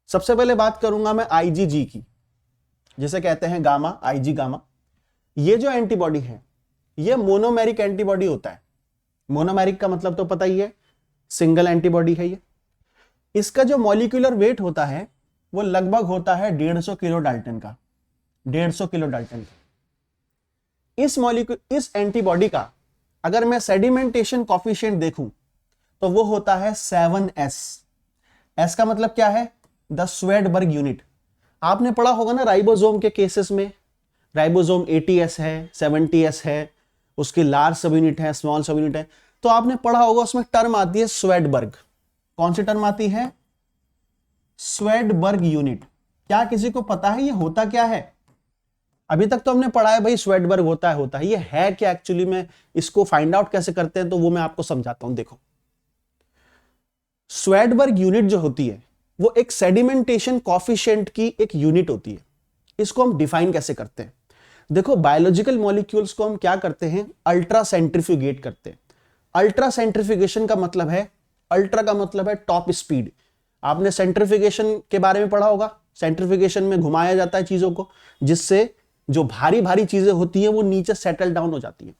सबसे पहले बात करूंगा मैं आईजीजी की, जिसे कहते हैं गामा, आईजी गामा। ये जो एंटीबॉडी है ये मोनोमेरिक एंटीबॉडी होता है। मोनोमेरिक का मतलब तो पता ही है, सिंगल एंटीबॉडी है ये। इसका जो मॉलिक्यूलर वेट होता है वो लगभग होता है 150 किलो डाल्टन का, 150 किलो डाल्टन का। इस एंटीबॉडी का अगर मैं सेडिमेंटेशन कॉफिशिएंट देखूं तो वो होता है 7s। एस का मतलब क्या है? The Svedberg unit. आपने पढ़ा होगा ना राइबोसोम के केसेस में, राइबोसोम 80s है, 70s है, उसकी लार्ज सब यूनिट है, स्मॉल सब यूनिट है, तो आपने पढ़ा होगा उसमें टर्म आती है स्वेडबर्ग। कौन सी टर्म आती है? Svedberg unit. क्या किसी को पता है ये होता क्या है? अभी तक तो हमने पढ़ा है भाई स्वेडबर्ग होता है, ये है क्या एक्चुअली में, इसको फाइंड आउट कैसे करते हैं तो वो मैं आपको समझाता हूं। देखो, स्वेडबर्ग यूनिट जो होती है वो एक सेडिमेंटेशन कॉफिशिएंट की एक यूनिट होती है। इसको हम डिफाइन कैसे करते हैं? देखो, बायोलॉजिकल मॉलिक्यूल्स को हम क्या करते हैं? अल्ट्रा सेंट्रीफ्यूगेट करते हैं। अल्ट्रा सेंट्रीफ्यूगेशन का मतलब है, अल्ट्रा का मतलब है टॉप स्पीड। आपने सेंट्रीफ्यूगेशन के बारे में पढ़ा होगा। सेंट्रीफ्यूगेशन में घुमाया जाता है चीजों को, जिससे जो भारी भारी चीजें होती हैं वो नीचे सेटल डाउन हो जाती हैं।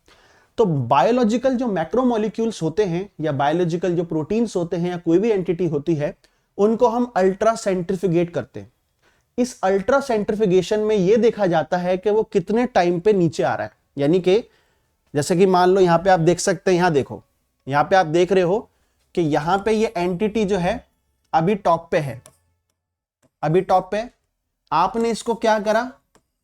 तो बायोलॉजिकल जो मैक्रोमोलिक्यूल्स होते हैं या बायोलॉजिकल जो प्रोटीन्स होते हैं या कोई भी एंटिटी होती है, उनको हम अल्ट्रा सेंट्रीफ्यूगेट करते हैं। इस अल्ट्रा सेंट्रीफ्यूगेशन में यह देखा जाता है कि वो कितने टाइम पे नीचे आ रहा है। यानी कि जैसे कि मान लो यहां पे आप देख सकते हैं, यहां देखो, यहां पे आप देख रहे हो कि यहां पे ये एंटिटी जो है अभी टॉप पे है, अभी टॉप पे। आपने इसको क्या करा?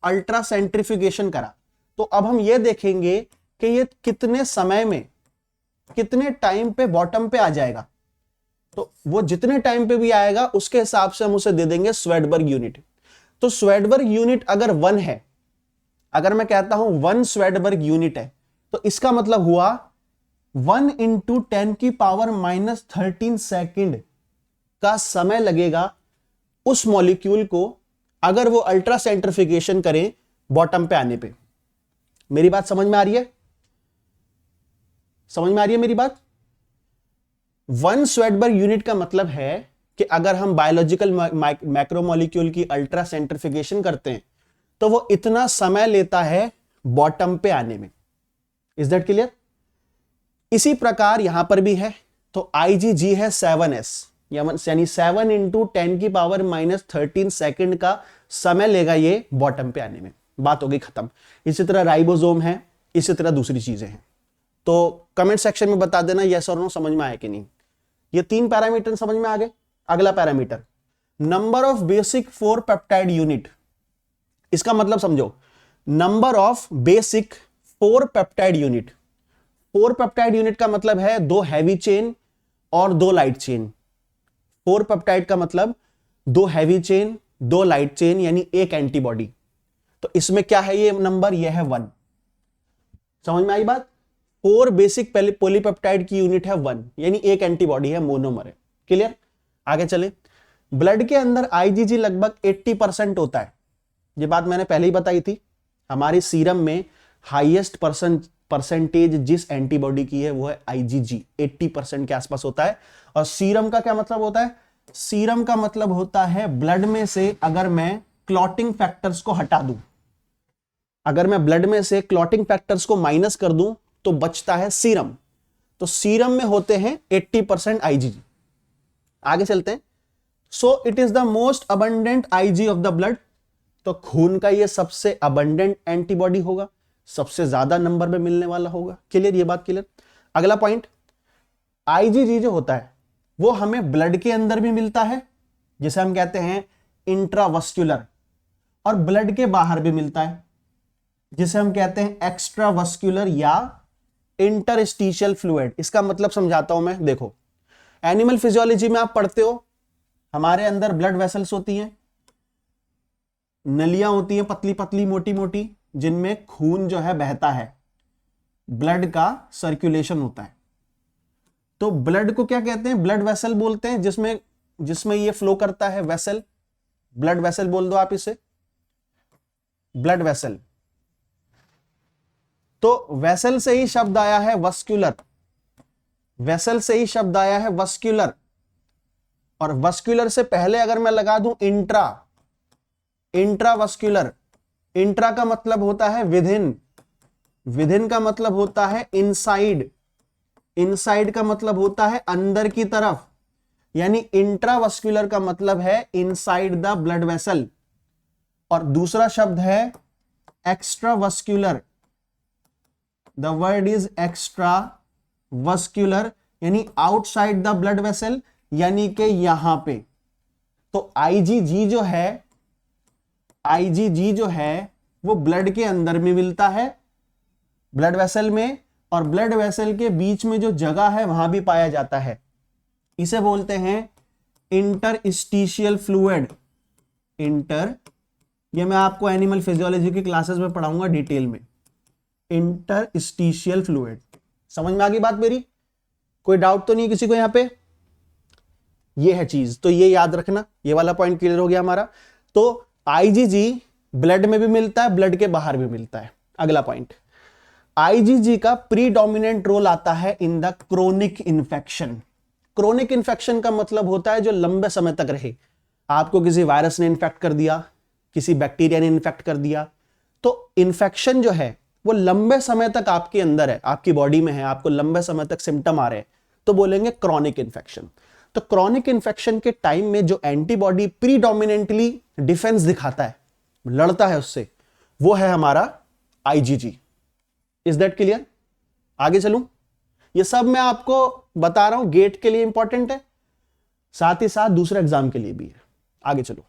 अल्ट्रा सेंट्रीफ्यूगेशन करा। तो अब हम ये देखेंगे कि ये कितने समय में, कितने टाइम पे बॉटम पे आ जाएगा। तो वो जितने टाइम पे भी आएगा उसके हिसाब से हम उसे दे देंगे स्वेडबर्ग यूनिट। तो स्वेडबर्ग यूनिट अगर 1 है, अगर मैं कहता हूं 1 स्वेडबर्ग यूनिट है, तो इसका मतलब हुआ 1 × 10⁻13 सेकेंड का समय लगेगा उस मॉलिक्यूल को, अगर वो अल्ट्रा सेंट्रीफ्यूगेशन करें बॉटम पे आने पे। मेरी बात समझ में आ रही है? समझ में आ रही है मेरी बात? 1 स्वेडबर्ग यूनिट का मतलब है कि अगर हम बायोलॉजिकल मैक्रोमोलिक्यूल की अल्ट्रा सेंट्रीफ्यूगेशन करते हैं तो वो इतना समय लेता है बॉटम पे आने में। Is that clear? इसी प्रकार यहां पर भी है। तो आईजीजी है 7s, यानी 7 × 10⁻13 सेकेंड का समय लेगा ये बॉटम पे आने में। बात हो गई खत्म। इसी तरह राइबोसोम है, इसी तरह दूसरी चीजें हैं। तो कमेंट सेक्शन में बता देना यस और नो समझ में आया कि नहीं। ये 3 पैरामीटर समझ में आ गए। अगला parameter, number of basic 4 peptide unit. इसका मतलब समझो, number of basic 4 peptide unit. 4 peptide unit का मतलब है 2 हैवी चेन और 2 लाइट चेन। 4 पेप्टाइड का मतलब 2 हैवी चेन, 2 लाइट चेन, यानी एक एंटीबॉडी। तो इसमें क्या है ये नंबर? ये है 1। समझ में आई बात? 4 बेसिक पॉलीपेप्टाइड की यूनिट है 1, यानी एक एंटीबॉडी है, मोनोमर है। क्लियर? आगे चले। ब्लड के अंदर आईजीजी लगभग 80% होता है। ये बात मैंने पहले ही बताई थी। हमारे सीरम में हाईएस्ट परसेंटेज जिस एंटीबॉडी की है वो है आईजीजी, 80% के आसपास होता है। और सीरम का क्या मतलब होता है? सीरम का मतलब होता है ब्लड में से अगर मैं क्लॉटिंग फैक्टर्स को हटा दूं, अगर मैं ब्लड में से क्लॉटिंग फैक्टर्स को माइनस कर दूं तो बचता है सीरम। तो सीरम में होते हैं 80% आईजीजी। आगे चलते हैं। So it is the most abundant IG of the blood. तो खून का ये सबसे अबंडेंट एंटीबॉडी होगा, सबसे ज्यादा नंबर में मिलने वाला होगा। क्लियर? ये बात क्लियर? अगला पॉइंट, आईजीजी जो होता है वो हमें ब्लड के अंदर भी मिलता है, जिसे हम कहते हैं इंट्रावस्कुलर, और ब्लड के बाहर भी मिलता है, जिसे हम कहते हैं एक्स्ट्रावस्कुलर या इंटरस्टिशियल फ्लूइड। इसका मतलब समझाता हूं मैं। देखो, एनिमल फिजियोलॉजी में आप पढ़ते हो, हमारे अंदर ब्लड वेसल्स होती हैं, नलियां होती हैं पतली पतली मोटी मोटी, जिनमें खून जो है बहता है, ब्लड का सर्कुलेशन होता है। तो ब्लड को क्या कहते हैं? ब्लड वेसल बोलते हैं, जिसमें ये फ्लो करता है, वेसल। ब्लड वेसल बोल दो आप इसे, ब्लड वेसल। तो वेसल से ही शब्द आया है वस्कुलर, वेसल से ही शब्द आया है वस्कुलर। और वस्कुलर से पहले अगर मैं लगा दूं इंट्रा, इंट्रावस्कुलर, इंट्रा का मतलब होता है विदिन, विदिन का मतलब होता है इनसाइड, इनसाइड का मतलब होता है अंदर की तरफ, यानी इंट्रावस्कुलर का मतलब है इनसाइड द ब्लड वेसल। और दूसरा शब्द है एक्स्ट्रावस्कुलर, द वर्ड इज एक्स्ट्रावस्कुलर, यानी आउटसाइड द ब्लड वेसल, यानी कि यहां पे। तो आईजीजी जो है, आईजीजी जो है वो ब्लड के अंदर में मिलता है, ब्लड वेसल में, और ब्लड वेसल के बीच में जो जगह है वहां भी पाया जाता है। इसे बोलते हैं इंटरस्टिशियल फ्लूइड। ये मैं आपको एनिमल फिजियोलॉजी की क्लासेस में पढ़ाऊंगा डिटेल में। इंटरस्टिशियल फ्लूइड, समझ में आ गई बात मेरी? कोई डाउट तो नहीं किसी को यहां पे? ये है चीज, तो ये याद रखना, ये वाला पॉइंट क्लियर हो गया हमारा। तो आईजीजी ब्लड में भी मिलता है, ब्लड के बाहर भी मिलता है। अगला पॉइंट, आईजीजी का प्रीडोमिनेंट रोल आता है in the chronic infection. Chronic infection का मतलब होता है जो लंबे समय तक रहे। आपको किसी वायरस ने इन्फेक्ट कर दिया, किसी बैक्टीरिया ने इन्फेक्ट कर दिया, तो इन्फेक्शन जो है वो लंबे समय तक आपके अंदर है, आपकी बॉडी में है, आपको लंबे समय तक सिम्टम आ रहे हैं, तो बोलेंगे क्रोनिक इन्फेक्शन। तो क्रोनिक इन्फेक्शन के टाइम में जो एंटीबॉडी प्रीडोमिनेंटली डिफेंस दिखाता है, लड़ता है उससे, वो है हमारा आईजीजी। Is that clear? आगे चलूं? ये सब मैं आपको बता रहा हूं, गेट के लिए इंपॉर्टेंट है, साथ ही साथ दूसरे एग्जाम के लिए भी है। आगे चलो,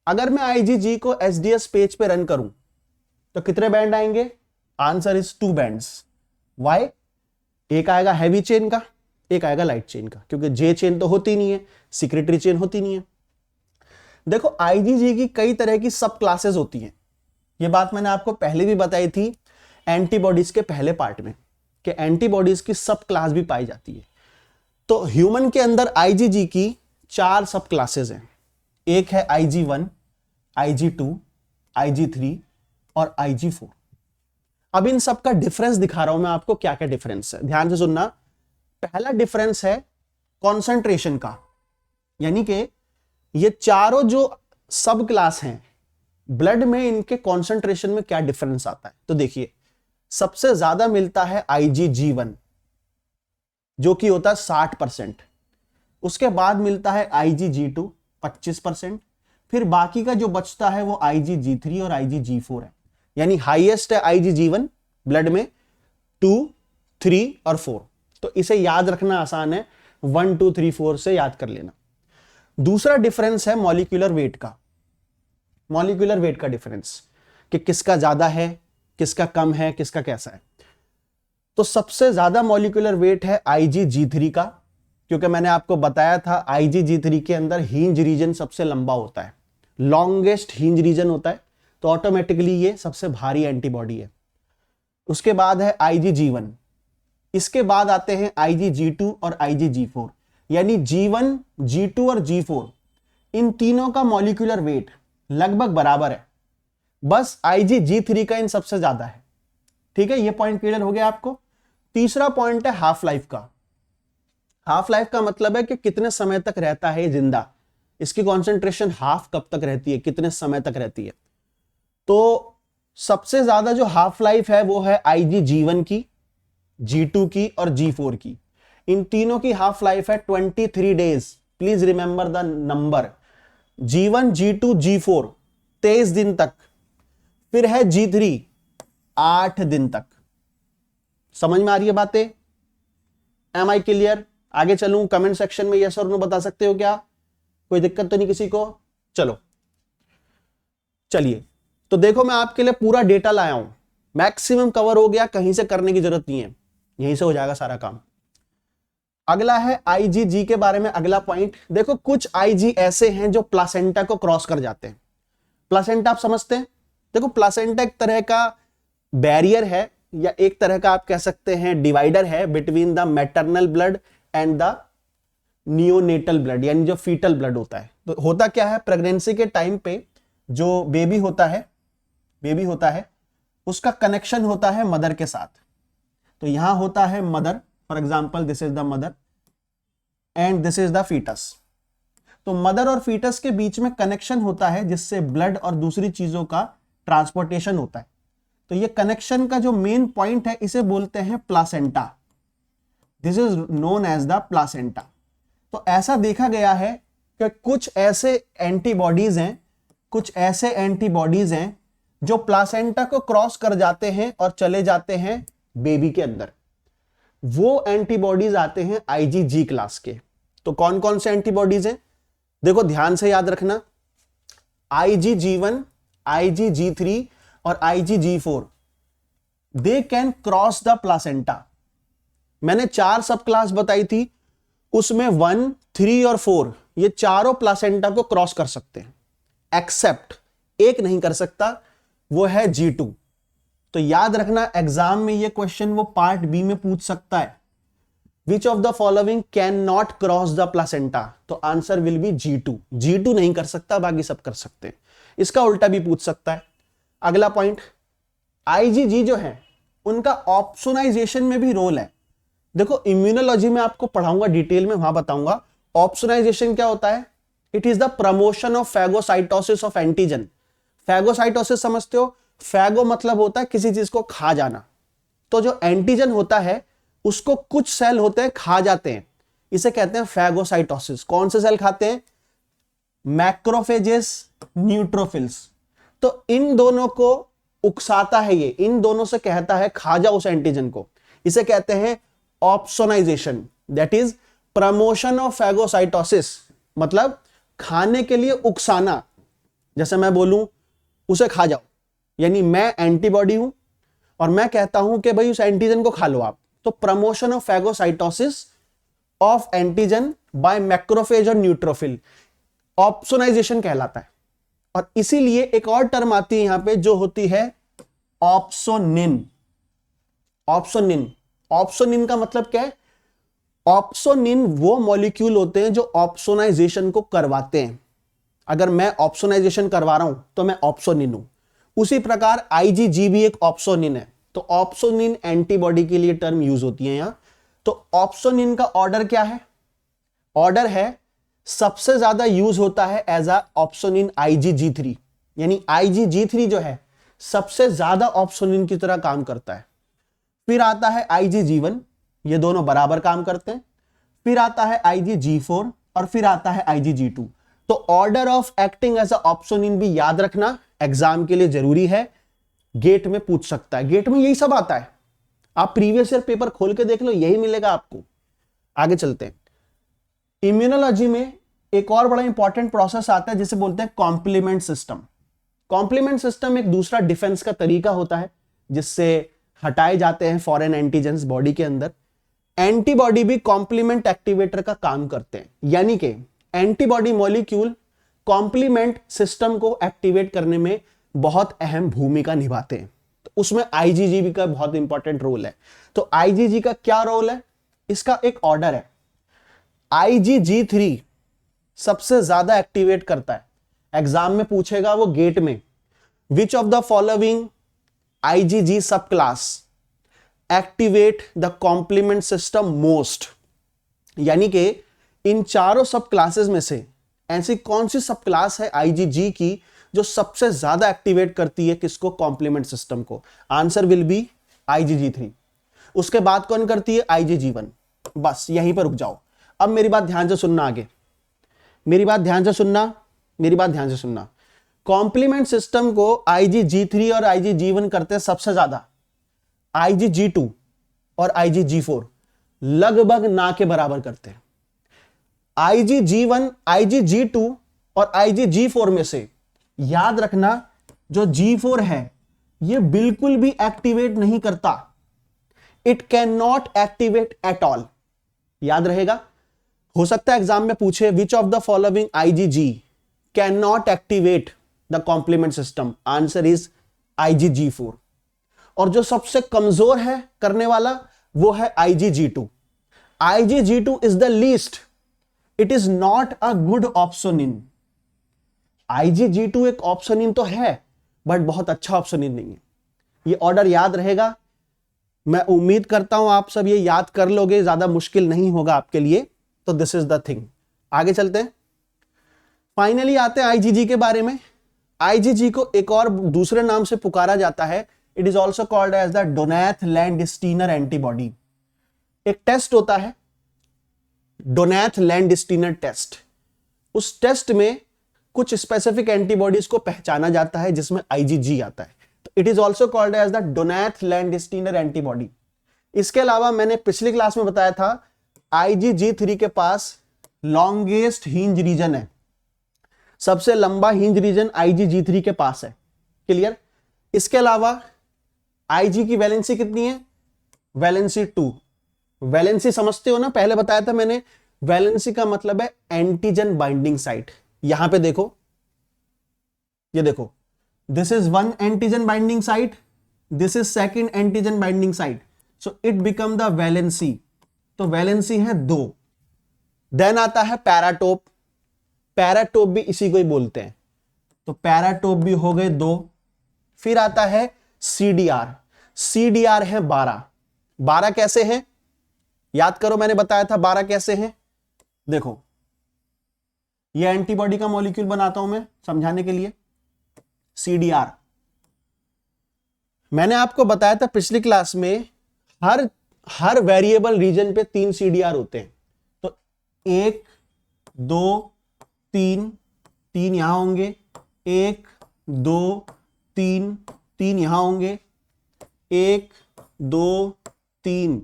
अगर मैं आईजीजी को एसडीएस पेज पे रन करूं तो कितने बैंड आएंगे? Answer is 2 bands. वाई? एक आएगा हैवी चेन का, एक आएगा लाइट चेन का, क्योंकि जे चेन तो होती नहीं है, सिक्रेटरी चेन होती नहीं है। देखो आईजीजी की कई तरह की सब क्लासेस होती हैं, ये बात मैंने आपको पहले भी बताई थी एंटीबॉडीज के पहले पार्ट में, कि एंटीबॉडीज की सब क्लास भी पाई जाती है। तो ह्यूमन के अंदर आईजीजी की 4 सब क्लासेस हैं। एक है IG1, IG2, IG3 और IG4। अब इन सब का डिफरेंस दिखा रहा हूं मैं आपको, क्या क्या डिफरेंस है, ध्यान से सुनना। पहला डिफरेंस है कॉन्सेंट्रेशन का, यानी कि ये चारों जो सब क्लास हैं ब्लड में, इनके कॉन्सेंट्रेशन में क्या डिफरेंस आता है। तो देखिए, सबसे ज्यादा मिलता है IgG1 जो कि होता है 60%, उसके बाद मिलता है IgG2 25%, फिर बाकी का जो बचता है वो IgG3 और IgG4 है, यानी हाईएस्ट है IgG1 ब्लड में, 2, 3 और 4। तो इसे याद रखना आसान है, 1, 2, 3, 4 से याद कर लेना। दूसरा डिफरेंस है मॉलिक्यूलर वेट का, मॉलिक्यूलर वेट का डिफरेंस, कि किसका ज्यादा है, किसका कम है, किसका कैसा है। तो सबसे ज्यादा मॉलिक्यूलर वेट है IgG3 का, क्योंकि मैंने आपको बताया था IgG3 के अंदर हिंज रीजन सबसे लंबा होता है, लॉन्गेस्ट हिंज रीजन होता है, तो ऑटोमेटिकली ये सबसे भारी एंटीबॉडी है। उसके बाद है IgG1, इसके बाद आते हैं IgG2 और IgG4, यानी G1, G2 और G4 इन तीनों का मॉलिक्यूलर वेट लगभग बराबर है, बस IgG3 का इन सबसे ज्यादा है। ठीक है, ये पॉइंट क्लियर हो गया आपको। तीसरा पॉइंट है हाफ लाइफ का। हाफ लाइफ का मतलब है कि कितने समय तक रहता है जिंदा, इसकी कॉन्सेंट्रेशन हाफ कब तक रहती है, कितने समय तक रहती है। तो सबसे ज्यादा जो हाफ लाइफ है वो है IgG1 की, G2 की और G4 की। इन तीनों की हाफ लाइफ है 23 days. Please remember the number, G1, G2, G4 23 दिन तक, फिर है G3 8 दिन तक। समझ में आ रही है बातें? Am I clear? आगे चलूं? कमेंट सेक्शन में यस और नो बता सकते हो क्या? कोई दिक्कत तो नहीं किसी को? चलो चलिए, तो देखो मैं आपके लिए पूरा डेटा लाया हूं, मैक्सिमम कवर हो गया, कहीं से करने की जरूरत नहीं है, यहीं से हो जाएगा सारा काम। अगला है IgG के बारे में अगला पॉइंट। देखो कुछ IG ऐसे हैं जो प्लासेंटा को क्रॉस कर जाते हैं। प्लासेंटा आप समझते हैं? देखो प्लासेंटा एक तरह का बैरियर है, या एक तरह का आप कह सकते हैं डिवाइडर है between the maternal blood and the neonatal blood, यानी जो फीटल ब्लड होता है। तो होता क्या है, प्रेगनेंसी के टाइम पे जो बेबी होता है उसका कनेक्शन होता है मदर के साथ। तो यहां होता है mother, for example this is the mother and this is the foetus. तो मदर और फीटस के बीच में कनेक्शन होता है जिससे ब्लड और दूसरी चीजों का ट्रांसपोर्टेशन होता है। तो ये कनेक्शन का जो मेन पॉइंट है इसे बोलते हैं placenta. This is known as the placenta. तो ऐसा देखा गया है कि कुछ ऐसे एंटीबॉडीज हैं जो प्लासेंटा को क्रॉस कर जाते हैं और चले जाते हैं बेबी के अंदर। वो एंटीबॉडीज आते हैं आईजीजी क्लास के। तो कौन कौन से एंटीबॉडीज हैं, देखो ध्यान से याद रखना। IgG1, IgG3 और IgG4 they can cross the placenta. मैंने 4 सब क्लास बताई थी, उसमें 1, 3 और 4 ये चारों प्लासेंटा को क्रॉस कर सकते हैं, एक्सेप्ट एक नहीं कर सकता, वो है G2। तो याद रखना एग्जाम में ये क्वेश्चन वो पार्ट बी में पूछ सकता है, which of the following can not cross the placenta. तो answer will be G2। G2 नहीं कर सकता, बाकी सब कर सकते हैं। इसका उल्टा भी पूछ सकता है। अगला पॉइंट, IgG जो है उनका ऑप्सोनाइजेशन में भी रोल है। देखो इम्यूनोलॉजी में आपको पढ़ाऊंगा डिटेल में, वहां बताऊंगा ऑप्सोनाइजेशन क्या होता है। It is the promotion of phagocytosis of antigen. Phagocytosis समझते हो, फैगो मतलब होता है किसी चीज को खा जाना। तो जो एंटीजन होता है उसको कुछ सेल होते हैं खा जाते हैं, इसे कहते हैं फैगोसाइटोसिस। कौन से सेल खाते हैं, मैक्रोफेजेस, न्यूट्रोफिल्स। तो इन दोनों को उकसाता है ये, इन दोनों से कहता है खा जाओ उस एंटीजन को, इसे कहते हैं opsonization. That is promotion of phagocytosis, मतलब खाने के लिए उकसाना। जैसे मैं बोलूं उसे खा जाओ, यानी मैं एंटीबॉडी हूं और मैं कहता हूं कि भाई उस एंटीजन को खा लो आप। तो promotion of phagocytosis of antigen by macrophage और न्यूट्रोफिल ऑप्सोनाइजेशन कहलाता है। और इसीलिए एक और टर्म आती है यहां पे जो होती है ऑप्सोनिन। ऑप्सोनिन, ऑप्सोनिन का मतलब क्या है, ऑप्सोनिन वो मॉलिक्यूल होते हैं जो ऑप्सोनाइजेशन को करवाते हैं। अगर मैं ऑप्सोनाइजेशन करवा रहा हूं तो मैं ऑप्सोनिन हूं। उसी प्रकार IgG भी एक ऑप्सोनिन है। तो ऑप्सोनिन एंटीबॉडी के लिए टर्म यूज होती है यहां। तो ऑप्सोनिन का ऑर्डर क्या है, ऑर्डर है सबसे ज्यादा यूज होता है एज अ ऑप्सोनिन IgG3, यानी IgG3 जो है सबसे ज्यादा ऑप्सोनिन की तरह काम करता है। फिर आता है IgG1, ये दोनों बराबर काम करते हैं। फिर आता है IgG4 और फिर आता है IgG2। तो order of acting as a opsonin भी याद रखना, एग्जाम के लिए जरूरी है, गेट में पूछ सकता है। गेट में यही सब आता है, आप प्रीवियस ईयर पेपर खोल के देख लो, यही मिलेगा आपको। आगे चलते हैं। इम्यूनोलॉजी में एक और बड़ा इंपॉर्टेंट प्रोसेस आता है जिसे बोलते हैं कॉम्प्लीमेंट सिस्टम। कॉम्प्लीमेंट सिस्टम एक दूसरा डिफेंस का तरीका होता है जिससे हटाए जाते हैं फॉरेन एंटीजेंस बॉडी के अंदर। एंटीबॉडी भी कॉम्प्लीमेंट एक्टिवेटर का काम करते हैं, यानी कि एंटीबॉडी मॉलिक्यूल कॉम्प्लीमेंट सिस्टम को एक्टिवेट करने में बहुत अहम भूमिका निभाते हैं। तो उसमें IgG का बहुत इंपॉर्टेंट रोल है। तो IgG का क्या रोल है, इसका एक ऑर्डर है। IgG3 सबसे ज्यादा एक्टिवेट करता है, एग्जाम में पूछेगा वो गेट में, which of the following IgG sub class activate the complement system most. यानी कि इन चारों सब क्लासेस में से ऐसी कौन सी सब क्लास है IgG की जो सबसे ज्यादा एक्टिवेट करती है किसको, कॉम्प्लीमेंट सिस्टम को। Answer will B IgG3। उसके बाद कौन करती है, IgG1। बस यहीं पर रुक जाओ। अब मेरी बात ध्यान से सुनना, आगे मेरी बात ध्यान से सुनना। कॉम्प्लीमेंट सिस्टम को IgG3 और IgG1 करते हैं सबसे ज्यादा, IgG2 और IgG4 लगभग ना के बराबर करते हैं। IgG1, IgG2 और IgG4 में से याद रखना जो G4 है ये बिल्कुल भी एक्टिवेट नहीं करता, it can not activate at all. याद रहेगा, हो सकता है एग्जाम में पूछे which of the following IgG can not activate the complement system. Answer is IgG4। और जो सबसे कमजोर है करने वाला वो है IgG2। IgG2 is the least, it is not a good opsonin. IgG2 एक ऑप्सोनिन तो है बट बहुत अच्छा ऑप्सोनिन नहीं है। ये ऑर्डर याद रहेगा, मैं उम्मीद करता हूं आप सब ये याद कर लोगे, ज्यादा मुश्किल नहीं होगा आपके लिए। तो दिस इज द थिंग। आगे चलते हैं। फाइनली आते हैं आईजीजी के बारे में। आईजीजी को एक और दूसरे नाम से पुकारा जाता है, it is also called as the Donath Landsteiner antibody. एक टेस्ट होता है डोनाथ लैंडस्टीनर टेस्ट, उस टेस्ट में कुछ स्पेसिफिक एंटीबॉडीज को पहचाना जाता है जिसमें आईजीजी आता है, तो it is also called as the Donath Landsteiner antibody. इसके अलावा मैंने पिछली क्लास में बताया था IgG3 के पास लॉन्गेस्ट हिंज रीजन है, सबसे लंबा हिंज रीजन IgG3 के पास है। क्लियर? इसके अलावा IG की वैलेंसी कितनी है? वैलेंसी 2। वैलेंसी समझते हो ना, पहले बताया था मैंने, वैलेंसी का मतलब है एंटीजन बाइंडिंग साइट। यहां पे देखो, ये देखो, this is 1 antigen binding site, this is 2nd antigen binding site, so it become the valency. तो वैलेंसी है 2। देन आता है पैराटोप, पैराटोप भी इसी को ही बोलते हैं, तो पैराटोप भी हो गए 2। फिर आता है CDR, CDR है 12। 12 कैसे हैं? याद करो, मैंने बताया था 12 कैसे हैं। देखो, ये एंटीबॉडी का मॉलिक्यूल बनाता हूं मैं समझाने के लिए। CDR मैंने आपको बताया था पिछली क्लास में, हर वेरिएबल रीजन पे 3 CDR होते हैं। तो 1 2 3, 3 यहां होंगे, 1 2 3, 3 यहां होंगे, 1 2 3,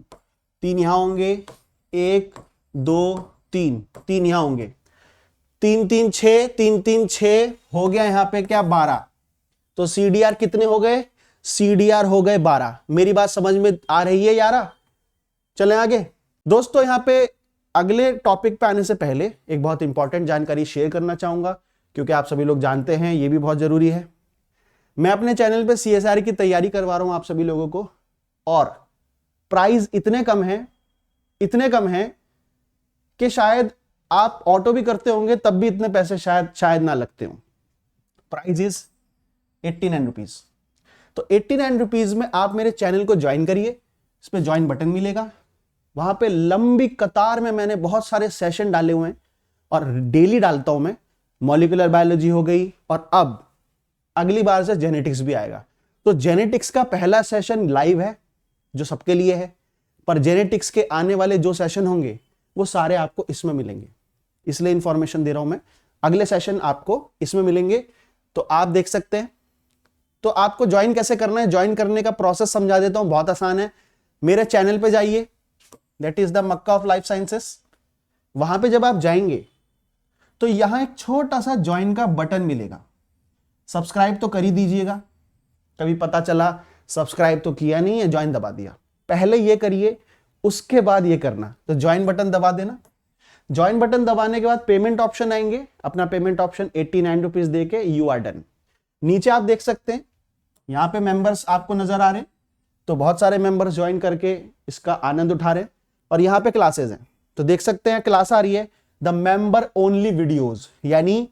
3 यहां होंगे, 1 2 3, 3 यहां होंगे, 3 3 6, 3 3 6 हो गया यहां पे क्या? 12। तो CDR कितने हो गए? CDR हो गए 12। मेरी बात समझ में आ रही है यारा? चलें आगे। दोस्तों, यहां पे अगले टॉपिक पे आने से पहले एक बहुत इंपॉर्टेंट जानकारी शेयर करना चाहूंगा, क्योंकि आप सभी लोग जानते हैं, ये भी बहुत जरूरी है। मैं अपने चैनल पे CSR की तैयारी करवा रहा हूं आप सभी लोगों को, और प्राइस इतने कम है कि शायद आप ऑटो भी करते होंगे तब भी इतने पैसे शायद ना लगते हो। Price is 89 rupees. तो 89 रुपीज में आप मेरे चैनल को ज्वाइन करिए, इस पे ज्वाइन बटन मिलेगा, वहां पे लंबी कतार में मैंने बहुत सारे सेशन डाले हुए हैं और डेली डालता हूं मैं। मॉलिक्यूलर बायोलॉजी हो गई, और अब अगली बार से जेनेटिक्स भी आएगा। तो जेनेटिक्स का पहला सेशन लाइव है जो सबके लिए है, पर जेनेटिक्स के आने वाले जो सेशन होंगे वो सारे आपको इसमें मिलेंगे, इसलिए इंफॉर्मेशन दे रहा हूं मैं। अगले सेशन आपको इसमें मिलेंगे, तो आप देख सकते हैं। तो आपको ज्वाइन कैसे करना है, ज्वाइन करने का प्रोसेस समझा देता हूं, बहुत आसान है। मेरे चैनल पे जाइए, that is the Mecca of life sciences. वहां पे जब आप जाएंगे तो यहां एक छोटा सा ज्वाइन का बटन मिलेगा। सब्सक्राइब तो कर ही दीजिएगा, कभी पता चला सब्सक्राइब तो किया नहीं है, ज्वाइन दबा दिया। पहले ये करिए, उसके बाद ये करना। तो ज्वाइन बटन दबा देना। ज्वाइन बटन दबाने के बाद पेमेंट ऑप्शन आएंगे, अपना पेमेंट ऑप्शन 89 रुपीज देके यू आर डन। नीचे आप देख सकते हैं, यहां पे मेंबर्स आपको नजर आ रहे हैं, तो बहुत सारे मेंबर्स ज्वाइन करके इसका आनंद उठा रहे हैं। और यहां पे क्लासेस हैं, तो देख सकते हैं क्लास आ रही है द मेंबर ओनली वीडियोज, यानी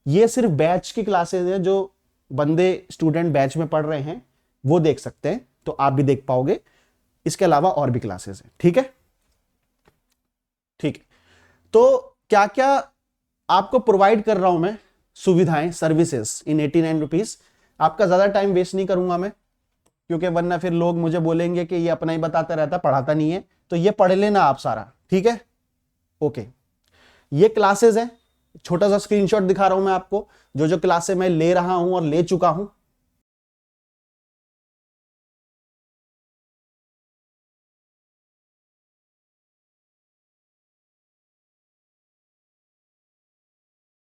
ये सिर्फ बैच की क्लासेस हैं, जो बंदे स्टूडेंट बैच में पढ़ रहे हैं वो देख सकते हैं, तो आप भी देख पाओगे। इसके अलावा और भी क्लासेस हैं, ठीक है। तो क्या क्या आपको प्रोवाइड कर रहा हूं मैं सुविधाएं, सर्विसेज इन 89 रुपीज। आपका ज्यादा टाइम वेस्ट नहीं करूंगा मैं, क्योंकि वरना फिर लोग मुझे बोलेंगे कि ये अपना ही बताता रहता, पढ़ाता नहीं है। तो ये पढ़ लेना आप सारा, ठीक है। ओके, ये क्लासेस हैं, छोटा सा स्क्रीनशॉट दिखा रहा हूं मैं आपको, जो जो क्लासेस मैं ले रहा हूं और ले चुका हूं।